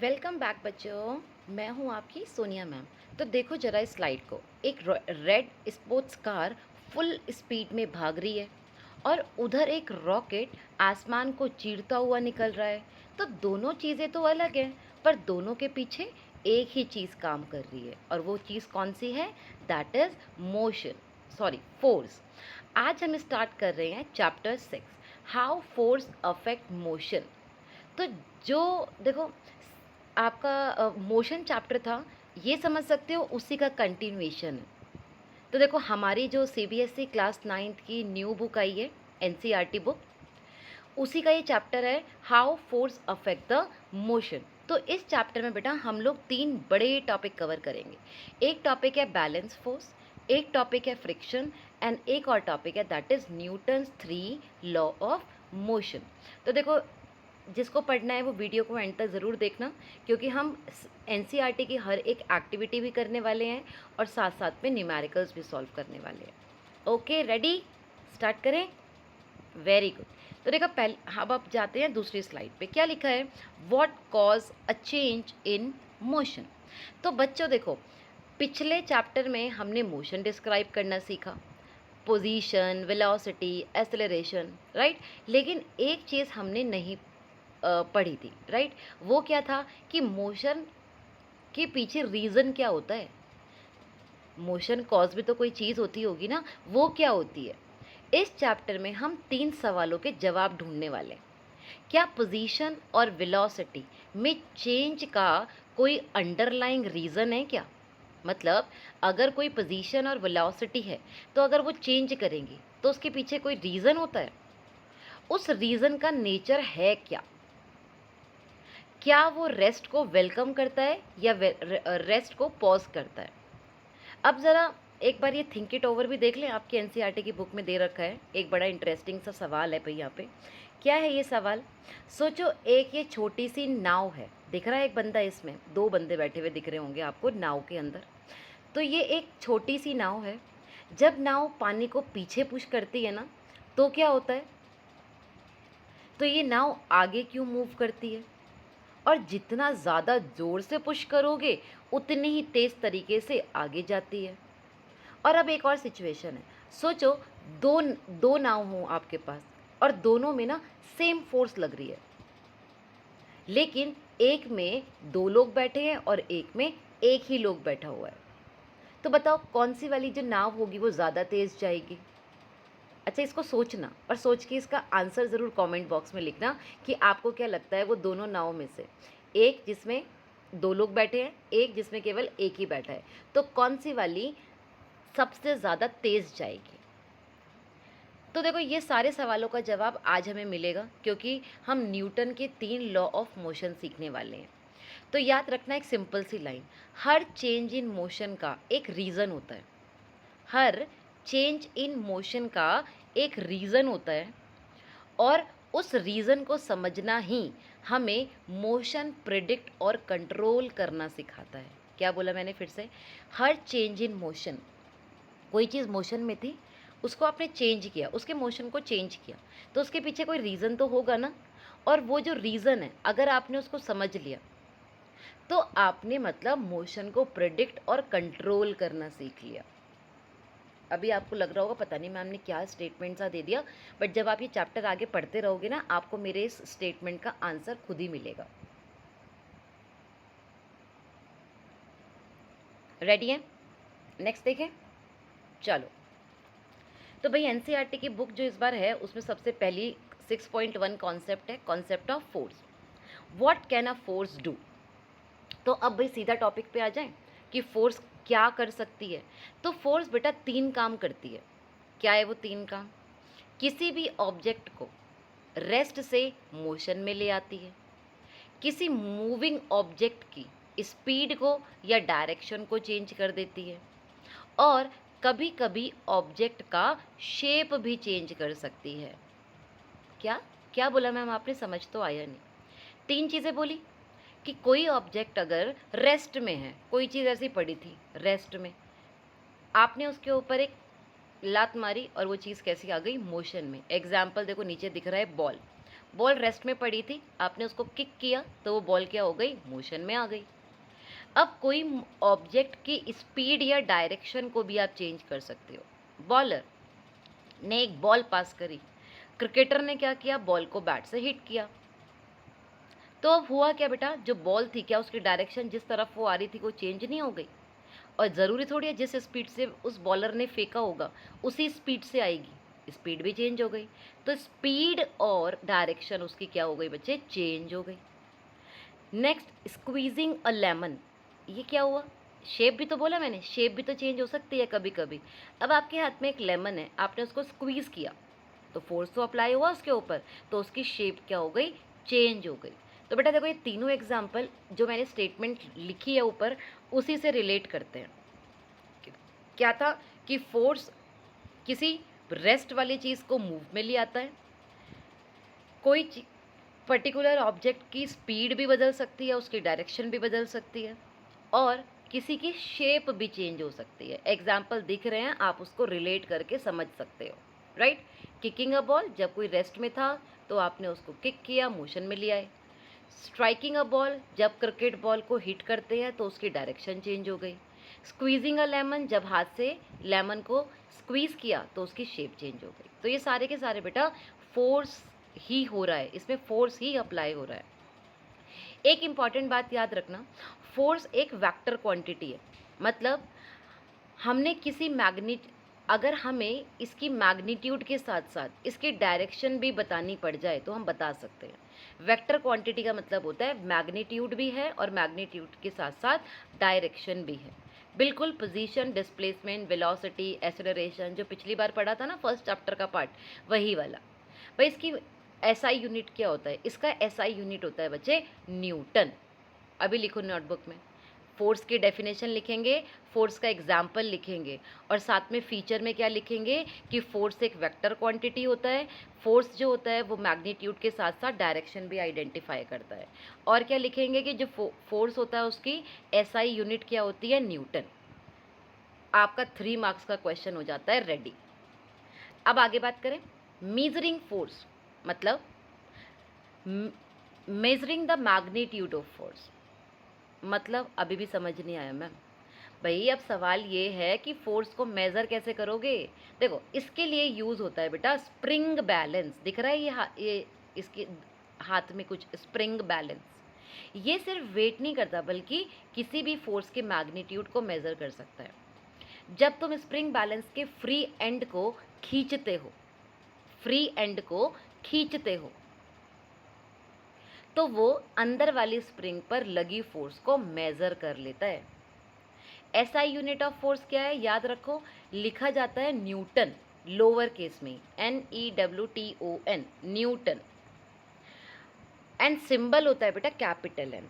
Welcome back बच्चों। मैं हूं आपकी सोनिया मैम। तो देखो जरा इस स्लाइड को। एक red sports car full speed में भाग रही है और उधर एक रॉकेट आसमान को चीरता हुआ निकल रहा है। तो दोनों चीज़ें तो अलग हैं, पर दोनों के पीछे एक ही चीज़ काम कर रही है, और वो चीज़ कौन सी है? That is motion, sorry force. आज हम स्टार्ट कर रहे हैं chapter 6, how force affect motion. तो जो देखो आपका मोशन चैप्टर था, ये समझ सकते हो उसी का कंटिन्यूएशन है। तो देखो हमारी जो सीबीएसई क्लास 9th की न्यू बुक आई है, एनसीईआरटी बुक, उसी का ये चैप्टर है how force affect the motion. तो इस चैप्टर में बेटा हम लोग तीन बड़े टॉपिक कवर करेंगे। एक टॉपिक है बैलेंस फोर्स, एक टॉपिक है फ्रिक्शन, एंड एक और टॉपिक है that is Newton's 3 law of motion. तो देखो जिसको पढ़ना है वो वीडियो को एंड तक ज़रूर देखना, क्योंकि हम एनसीईआरटी की हर एक एक्टिविटी भी करने वाले हैं और साथ साथ में न्यूमेरिकल्स भी सॉल्व करने वाले हैं। Okay, ready? स्टार्ट करें। Very good. तो देखो पहले अब आप जाते हैं दूसरी स्लाइड पे। क्या लिखा है? What cause a change in motion. तो बच्चों देखो, पिछले चैप्टर में हमने मोशन डिस्क्राइब करना सीखा, पोजीशन, वेलोसिटी, एक्सेलरेशन, राइट। लेकिन एक चीज़ हमने नहीं पढ़ी थी, राइट। वो क्या था कि मोशन के पीछे रीज़न क्या होता है। मोशन कॉज भी तो कोई चीज़ होती होगी ना, वो क्या होती है। इस चैप्टर में हम तीन सवालों के जवाब ढूंढने वाले हैं। क्या पोजीशन और वेलोसिटी में चेंज का कोई अंडरलाइंग रीज़न है क्या? मतलब अगर कोई पोजीशन और वेलोसिटी है, तो अगर वो चेंज करेंगी तो उसके पीछे कोई रीज़न होता है। उस रीज़न का नेचर है क्या? क्या वो रेस्ट को वेलकम करता है या रेस्ट को पॉज करता है? अब ज़रा एक बार ये थिंक इट ओवर भी देख लें। आपकी एनसीईआरटी की बुक में दे रखा है, एक बड़ा इंटरेस्टिंग सा सवाल है भाई यहाँ पे। क्या है ये सवाल? सोचो, एक ये छोटी सी नाव है, दिख रहा है एक बंदा, इसमें दो बंदे बैठे हुए दिख रहे होंगे आपको नाव के अंदर। तो ये एक छोटी सी नाव है। जब नाव पानी को पीछे पुश करती है ना, तो क्या होता है? तो ये नाव आगे क्यों मूव करती है? और जितना ज़्यादा ज़ोर से पुश करोगे उतनी ही तेज़ तरीके से आगे जाती है। और अब एक और सिचुएशन है। सोचो, दो दो नाव हों आपके पास, और दोनों में ना सेम फोर्स लग रही है, लेकिन एक में दो लोग बैठे हैं और एक में एक ही लोग बैठा हुआ है। तो बताओ कौन सी वाली जो नाव होगी वो ज़्यादा तेज़ जाएगी? अच्छा, इसको सोचना और सोच के इसका आंसर ज़रूर कमेंट बॉक्स में लिखना कि आपको क्या लगता है वो दोनों नाव में से, एक जिसमें दो लोग बैठे हैं, एक जिसमें केवल एक ही बैठा है, तो कौन सी वाली सबसे ज़्यादा तेज़ जाएगी? तो देखो ये सारे सवालों का जवाब आज हमें मिलेगा, क्योंकि हम न्यूटन के 3 लॉ ऑफ मोशन सीखने वाले हैं। तो याद रखना एक सिंपल सी लाइन, हर चेंज इन मोशन का एक रीज़न होता है। हर चेंज इन मोशन का एक रीज़न होता है, और उस रीज़न को समझना ही हमें मोशन प्रिडिक्ट और कंट्रोल करना सिखाता है। क्या बोला मैंने फिर से? हर चेंज इन मोशन, कोई चीज़ मोशन में थी, उसको आपने चेंज किया, उसके मोशन को चेंज किया, तो उसके पीछे कोई रीज़न तो होगा ना। और वो जो रीज़न है, अगर आपने उसको समझ लिया, तो आपने मतलब मोशन को प्रिडिक्ट और कंट्रोल करना सीख लिया। अभी आपको लग रहा होगा पता नहीं मैम ने क्या स्टेटमेंट सा दे दिया, बट जब आप ये चैप्टर आगे पढ़ते रहोगे ना, आपको मेरे इस स्टेटमेंट का आंसर खुद ही मिलेगा। रेडी है? नेक्स्ट देखें, चलो। तो भाई एनसीईआरटी की बुक जो इस बार है, उसमें सबसे पहली 6.1 कॉन्सेप्ट है, concept of force. What can a force do. तो अब भाई सीधा टॉपिक पे आ जाएं कि फोर्स क्या कर सकती है। तो फोर्स बेटा तीन काम करती है। क्या है वो तीन काम? किसी भी ऑब्जेक्ट को रेस्ट से मोशन में ले आती है, किसी मूविंग ऑब्जेक्ट की स्पीड को या डायरेक्शन को चेंज कर देती है, और कभी कभी ऑब्जेक्ट का शेप भी चेंज कर सकती है। क्या क्या बोला मैम आपने? समझ तो आया नहीं। तीन चीज़ें बोली कि कोई ऑब्जेक्ट अगर रेस्ट में है, कोई चीज़ ऐसी पड़ी थी रेस्ट में, आपने उसके ऊपर एक लात मारी और वो चीज़ कैसी आ गई? मोशन में। एग्जाम्पल देखो, नीचे दिख रहा है बॉल, बॉल रेस्ट में पड़ी थी, आपने उसको किक किया तो वो बॉल क्या हो गई, मोशन में आ गई। अब कोई ऑब्जेक्ट की स्पीड या डायरेक्शन को भी आप चेंज कर सकते हो। बॉलर ने एक बॉल पास करी, क्रिकेटर ने क्या किया, बॉल को बैट से हिट किया। तो अब हुआ क्या बेटा, जो बॉल थी क्या उसकी डायरेक्शन जिस तरफ वो आ रही थी वो चेंज नहीं हो गई? और ज़रूरी थोड़ी है जिस स्पीड से उस बॉलर ने फेंका होगा उसी स्पीड से आएगी, स्पीड भी चेंज हो गई। तो स्पीड और डायरेक्शन उसकी क्या हो गई बच्चे, चेंज हो गई। नेक्स्ट, स्क्वीजिंग अ लेमन, ये क्या हुआ, शेप भी तो बोला मैंने, शेप भी तो चेंज हो सकती है कभी कभी। अब आपके हाथ में एक लेमन है, आपने उसको स्क्वीज़ किया तो फोर्स तो अप्लाई हुआ उसके ऊपर, तो उसकी शेप क्या हो गई, चेंज हो गई। तो बेटा देखो, ये तीनों एग्जाम्पल जो मैंने स्टेटमेंट लिखी है ऊपर उसी से रिलेट करते हैं। क्या था कि फोर्स किसी रेस्ट वाली चीज़ को मूव में ले आता है, कोई पर्टिकुलर ऑब्जेक्ट की स्पीड भी बदल सकती है, उसकी डायरेक्शन भी बदल सकती है, और किसी की शेप भी चेंज हो सकती है। एग्जाम्पल दिख रहे हैं, आप उसको रिलेट करके समझ सकते हो, राइट। किकिंग अ बॉल, जब कोई रेस्ट में था तो आपने उसको किक किया, मोशन में ले आए। स्ट्राइकिंग अ बॉल, जब क्रिकेट बॉल को हिट करते हैं तो उसकी डायरेक्शन चेंज हो गई। स्क्वीजिंग अ लेमन, जब हाथ से लेमन को स्क्वीज किया तो उसकी शेप चेंज हो गई। तो ये सारे के सारे बेटा फोर्स ही हो रहा है, इसमें फोर्स ही अप्लाई हो रहा है। एक इंपॉर्टेंट बात याद रखना, फोर्स एक वेक्टर क्वांटिटी है। मतलब हमने किसी मैग्नीट अगर हमें इसकी मैग्नीट्यूड के साथ साथ इसकी डायरेक्शन भी बतानी पड़ जाए तो हम बता सकते हैं। वेक्टर क्वांटिटी का मतलब होता है मैग्नीट्यूड भी है और मैग्नीट्यूड के साथ साथ डायरेक्शन भी है। बिल्कुल पोजीशन, डिस्प्लेसमेंट, वेलोसिटी, एक्सेलरेशन, जो पिछली बार पढ़ा था ना फर्स्ट चैप्टर का पार्ट, वही वाला। भाई इसकी एसआई यूनिट क्या होता है, इसका एसआई यूनिट होता है बच्चे न्यूटन। अभी लिखो नोटबुक में, फोर्स की डेफिनेशन लिखेंगे, फोर्स का एग्जाम्पल लिखेंगे, और साथ में फीचर में क्या लिखेंगे कि फोर्स एक वेक्टर क्वांटिटी होता है। फोर्स जो होता है वो मैग्नीट्यूड के साथ साथ डायरेक्शन भी आइडेंटिफाई करता है। और क्या लिखेंगे कि जो फोर्स होता है उसकी एसआई यूनिट क्या होती है, न्यूटन। आपका 3 मार्क्स का क्वेश्चन हो जाता है रेडी। अब आगे बात करें, मेजरिंग फोर्स मतलब measuring the magnitude of force. मतलब अभी भी समझ नहीं आया मैम? भाई अब सवाल ये है कि फोर्स को मेज़र कैसे करोगे। देखो इसके लिए यूज़ होता है बेटा स्प्रिंग बैलेंस, दिख रहा है ये इसके हाथ में कुछ स्प्रिंग बैलेंस। ये सिर्फ वेट नहीं करता बल्कि किसी भी फोर्स के मैग्नीट्यूड को मेज़र कर सकता है। जब तुम स्प्रिंग बैलेंस के फ्री एंड को खींचते हो, फ्री एंड को खींचते हो तो वो अंदर वाली स्प्रिंग पर लगी फोर्स को मेज़र कर लेता है। एसआई यूनिट ऑफ फोर्स क्या है, याद रखो, लिखा जाता है न्यूटन, लोअर केस में NEWTON, न्यूटन। एंड सिंबल होता है बेटा कैपिटल एन।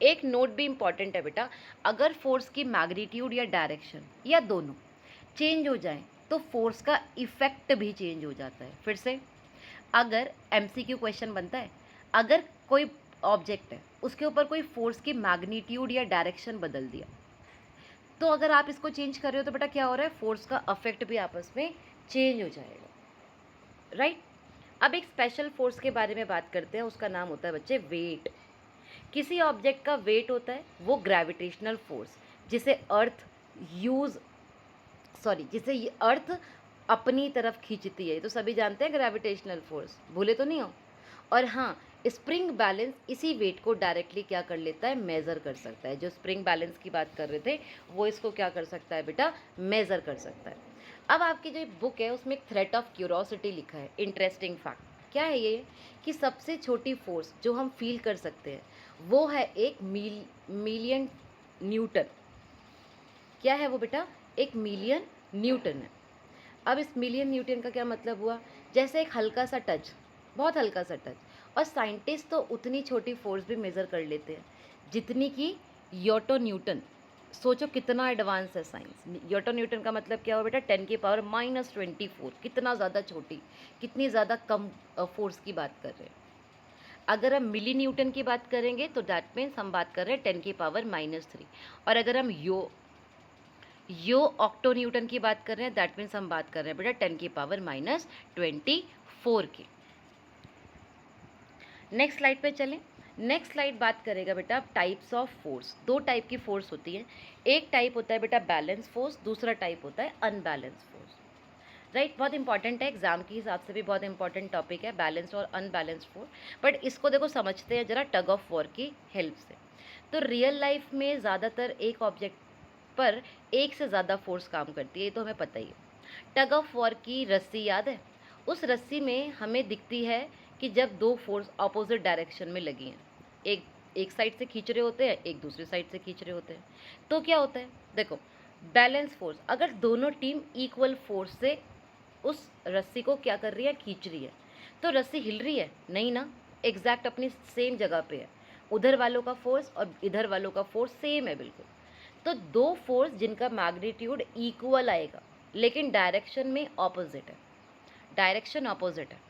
एक नोट भी इंपॉर्टेंट है बेटा, अगर फोर्स की मैग्नीट्यूड या डायरेक्शन या दोनों चेंज हो जाए तो फोर्स का इफेक्ट भी चेंज हो जाता है। फिर से, अगर एमसीक्यू क्वेश्चन बनता है, अगर कोई ऑब्जेक्ट है उसके ऊपर कोई फोर्स की मैग्नीट्यूड या डायरेक्शन बदल दिया, तो अगर आप इसको चेंज कर रहे हो तो बेटा क्या हो रहा है, फोर्स का अफेक्ट भी आपस में चेंज हो जाएगा, राइट। अब एक स्पेशल फोर्स के बारे में बात करते हैं, उसका नाम होता है बच्चे वेट। किसी ऑब्जेक्ट का वेट होता है वो ग्रेविटेशनल फोर्स, जिसे अर्थ यूज जिसे ये अर्थ अपनी तरफ खींचती है, तो सभी जानते हैं ग्रेविटेशनल फोर्स, भूले तो नहीं हो। और हाँ, स्प्रिंग बैलेंस इसी वेट को डायरेक्टली क्या कर लेता है, मेज़र कर सकता है। जो स्प्रिंग बैलेंस की बात कर रहे थे वो इसको क्या कर सकता है बेटा, मेज़र कर सकता है। अब आपकी जो बुक है उसमें एक थ्रेट ऑफ क्यूरोसिटी लिखा है, इंटरेस्टिंग फैक्ट क्या है ये, कि सबसे छोटी फोर्स जो हम फील कर सकते हैं वो है एक मिलियन न्यूटन। क्या है वो बेटा, एक मिलियन न्यूटन है। अब इस मिलियन न्यूटन का क्या मतलब हुआ, जैसे एक हल्का सा टच, बहुत हल्का सा टच। और साइंटिस्ट तो उतनी छोटी फोर्स भी मेज़र कर लेते हैं जितनी कि योटो न्यूटन। सोचो कितना एडवांस है साइंस। योटो न्यूटन का मतलब क्या हुआ बेटा, 10⁻24, कितना ज़्यादा छोटी, कितनी ज़्यादा कम फोर्स की बात कर रहे हैं। अगर हम मिली न्यूटन की बात करेंगे तो दैट मीन्स हम बात कर रहे हैं 10⁻³ और अगर हम यो ऑक्टो न्यूटन की बात कर रहे हैं दैट मीन्स हम बात कर रहे हैं बेटा 10⁻24 की। नेक्स्ट स्लाइड पे चलें। नेक्स्ट स्लाइड बात करेगा बेटा टाइप्स ऑफ फोर्स। दो टाइप की फोर्स होती है। एक टाइप होता है बेटा बैलेंस फोर्स, दूसरा टाइप होता है अनबैलेंस फोर्स। राइट, बहुत इंपॉर्टेंट है, एग्जाम के हिसाब से भी बहुत इंपॉर्टेंट टॉपिक है बैलेंस और अनबैलेंस फोर्स। बट इसको देखो समझते हैं जरा टग ऑफ वॉर की हेल्प से। तो रियल लाइफ में ज़्यादातर एक ऑब्जेक्ट पर एक से ज़्यादा फोर्स काम करती है, ये तो हमें पता ही है। टग ऑफ वॉर की रस्सी याद है? उस रस्सी में हमें दिखती है कि जब दो फोर्स ऑपोजिट डायरेक्शन में लगी हैं, एक एक साइड से खींच रहे होते हैं, एक दूसरी साइड से खींच रहे होते हैं, तो क्या होता है देखो, बैलेंस फोर्स, अगर दोनों टीम इक्वल फोर्स से उस रस्सी को क्या कर रही है, खींच रही है, तो रस्सी हिल रही है नहीं ना, एग्जैक्ट अपनी सेम जगह पे है। उधर वालों का फोर्स और इधर वालों का फोर्स सेम है बिल्कुल। तो दो फोर्स जिनका मैग्नीट्यूड इक्वल आएगा लेकिन डायरेक्शन में ऑपोजिट है, डायरेक्शन ऑपोजिट है,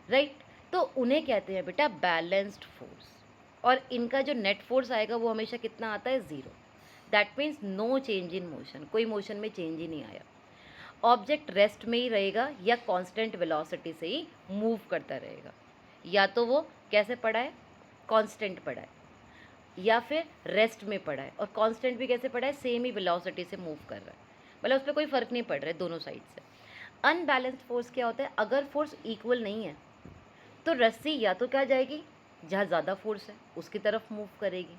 राइट, तो उन्हें कहते हैं बेटा बैलेंस्ड फोर्स। और इनका जो नेट फोर्स आएगा वो हमेशा कितना आता है, zero. That means no change in motion, कोई मोशन में चेंज ही नहीं आया। ऑब्जेक्ट रेस्ट में ही रहेगा या कांस्टेंट वेलोसिटी से ही मूव करता रहेगा। या तो वो कैसे पड़ा है, कांस्टेंट पड़ा है, या फिर रेस्ट में पड़ा है। और कांस्टेंट भी कैसे पड़ा है, सेम ही वेलोसिटी से मूव कर रहा है, मतलब उस पर कोई फ़र्क नहीं पड़ रहा है दोनों साइड से। अनबैलेंस्ड फोर्स क्या होता है, अगर फोर्स इक्वल नहीं है तो रस्सी या तो क्या जाएगी, जहाँ ज़्यादा फोर्स है उसकी तरफ मूव करेगी।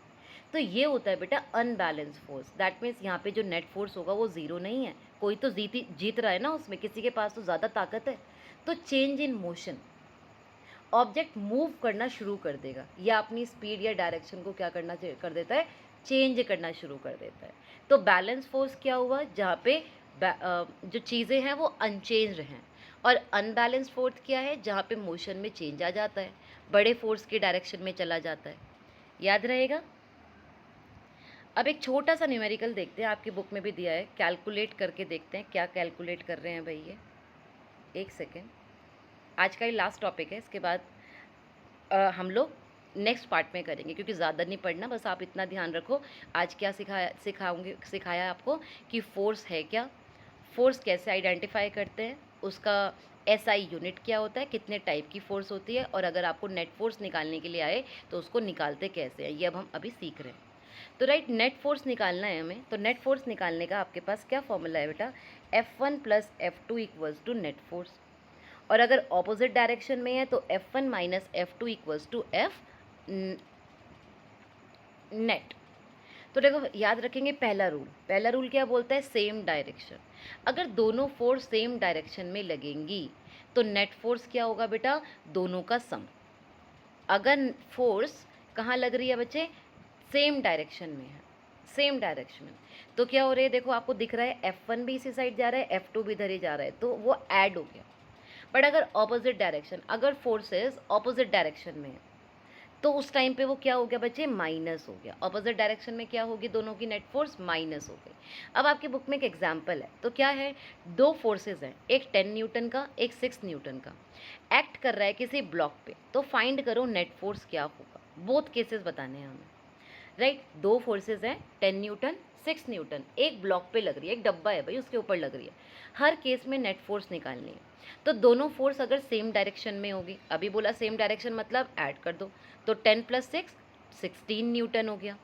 तो ये होता है बेटा अनबैलेंस फोर्स। दैट मीन्स यहाँ पे जो नेट फोर्स होगा वो ज़ीरो नहीं है, कोई तो जीत रहा है ना उसमें, किसी के पास तो ज़्यादा ताकत है। तो change in motion, object move करना शुरू कर देगा या अपनी स्पीड या डायरेक्शन को क्या करना कर देता है, चेंज करना शुरू कर देता है। तो बैलेंस फोर्स क्या हुआ, जहाँ पे जो चीज़ें हैं वो अनचेंज्ड हैं। और अनबैलेंस फोर्स क्या है, जहाँ पे मोशन में चेंज आ जाता है, बड़े फोर्स की डायरेक्शन में चला जाता है। याद रहेगा। अब एक छोटा सा न्यूमेरिकल देखते हैं, आपकी बुक में भी दिया है, कैलकुलेट करके देखते हैं क्या कैलकुलेट कर रहे हैं भाई ये। एक सेकेंड, आज का ये लास्ट टॉपिक है, इसके बाद हम लोग नेक्स्ट पार्ट में करेंगे क्योंकि ज़्यादा नहीं पढ़ना, बस आप इतना ध्यान रखो आज क्या सिखाया आपको कि फोर्स है क्या, फोर्स कैसे आइडेंटिफाई करते हैं, उसका एसआई यूनिट क्या होता है, कितने टाइप की फोर्स होती है, और अगर आपको नेट फोर्स निकालने के लिए आए तो उसको निकालते कैसे हैं, ये अब हम अभी सीख रहे हैं। तो राइट, नेट फोर्स निकालना है हमें, तो नेट फोर्स निकालने का आपके पास क्या फॉर्मूला है बेटा, F1 + F2 equals to net force. और अगर ऑपोजिट डायरेक्शन में है तो F1 - F2 equals to F net. तो देखो याद रखेंगे पहला रूल क्या बोलता है, सेम डायरेक्शन। अगर दोनों फोर्स सेम डायरेक्शन में लगेंगी तो नेट फोर्स क्या होगा बेटा, दोनों का सम। अगर फोर्स कहाँ लग रही है बच्चे, सेम डायरेक्शन में है, सेम डायरेक्शन में, तो क्या हो रहा है, देखो आपको दिख रहा है F1 भी इसी साइड जा रहा है, F2 भी इधर ही जा रहा है, तो वो ऐड हो गया। बट अगर ऑपोजिट डायरेक्शन, अगर फोर्सेस ऑपोजिट डायरेक्शन में है तो उस टाइम पे वो क्या हो गया बच्चे, माइनस हो गया। ऑपोजिट डायरेक्शन में क्या होगी, दोनों की नेट फोर्स माइनस हो गई। अब आपकी बुक में एक एग्जांपल है, तो क्या है, दो फोर्सेस हैं, एक 10 न्यूटन का, एक 6 न्यूटन का, एक्ट कर रहा है किसी ब्लॉक पे, तो फाइंड करो नेट फोर्स क्या होगा। बोथ केसेस बताने हैं हमें, राइट। दो फोर्सेज हैं, 10 न्यूटन 6 न्यूटन, एक ब्लॉक पे लग रही है, एक डब्बा है भाई उसके ऊपर लग रही है। हर केस में नेट फोर्स निकालनी है। तो दोनों फोर्स अगर सेम डायरेक्शन में होगी, अभी बोला सेम डायरेक्शन मतलब ऐड कर दो, तो 10 + 6 16 न्यूटन हो गया।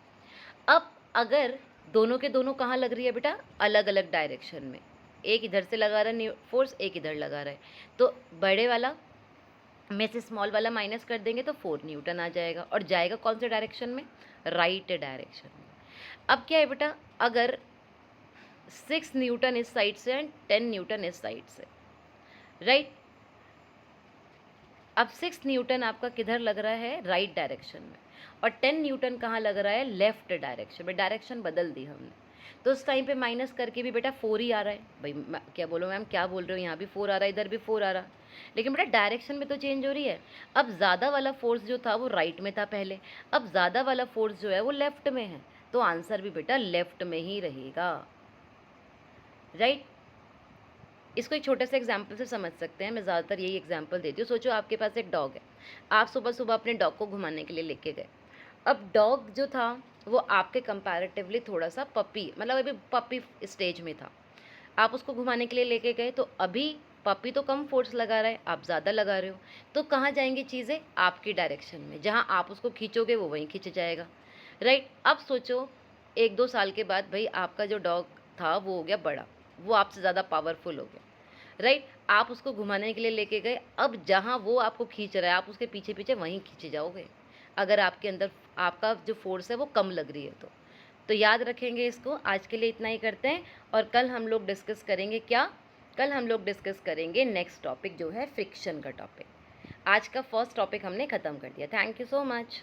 अब अगर दोनों के दोनों कहाँ लग रही है बेटा, अलग अलग डायरेक्शन में, एक इधर से लगा रहा है फोर्स, एक इधर लगा रहा है, तो बड़े वाला में से स्मॉल वाला माइनस कर देंगे तो 4 न्यूटन आ जाएगा, और जाएगा कौन से डायरेक्शन में, राइट डायरेक्शन में। अब क्या है बेटा, अगर 6 न्यूटन इस साइड से एंड 10 न्यूटन इस साइड से, राइट। अब 6 न्यूटन आपका किधर लग रहा है, राइट डायरेक्शन में, और 10 न्यूटन कहाँ लग रहा है, लेफ्ट डायरेक्शन में। डायरेक्शन बदल दी हमने, तो उस टाइम पे माइनस करके भी बेटा 4 ही आ रहा है भाई। क्या बोलो मैम, क्या बोल रहे हो, यहाँ भी 4 आ रहा है, इधर भी 4 आ रहा है, लेकिन बेटा डायरेक्शन में तो चेंज हो रही है। अब ज़्यादा वाला फोर्स जो था वो राइट में था पहले, अब ज़्यादा वाला फोर्स जो है वो लेफ्ट में है, तो आंसर भी बेटा लेफ्ट में ही रहेगा, राइट। इसको एक छोटे से एग्जाम्पल से समझ सकते हैं, मैं ज़्यादातर यही एग्जाम्पल देती हूँ। सोचो आपके पास एक डॉग है, आप सुबह सुबह अपने डॉग को घुमाने के लिए लेके गए। अब डॉग जो था वो आपके कंपैरेटिवली थोड़ा सा पपी, मतलब अभी पपी स्टेज में था, आप उसको घुमाने के लिए लेके गए, तो अभी पपी तो कम फोर्स लगा रहा है, आप ज़्यादा लगा रहे हो। तो कहाँ जाएँगी चीज़ें? आपकी डायरेक्शन में। जहाँ आप उसको खींचोगे वो वहीं खींच जाएगा, राइट? अब सोचो 1-2 साल के बाद भई आपका जो डॉग था वो हो गया बड़ा, वो आपसे ज़्यादा पावरफुल हो गया, राइट? आप उसको घुमाने के लिए लेके गए, अब जहाँ वो आपको खींच रहा है, आप उसके पीछे-पीछे वहीं खींचे जाओगे, अगर आपके अंदर आपका जो फ़ोर्स है वो कम लग रही है तो। तो याद रखेंगे इसको, आज के लिए इतना ही करते हैं और कल हम लोग डिस्कस करेंगे क्या? कल हम लोग डिस्कस करेंगे नेक्स्ट टॉपिक जो है फ्रिक्शन का टॉपिक। आज का फर्स्ट टॉपिक हमने ख़त्म कर दिया। Thank you so much.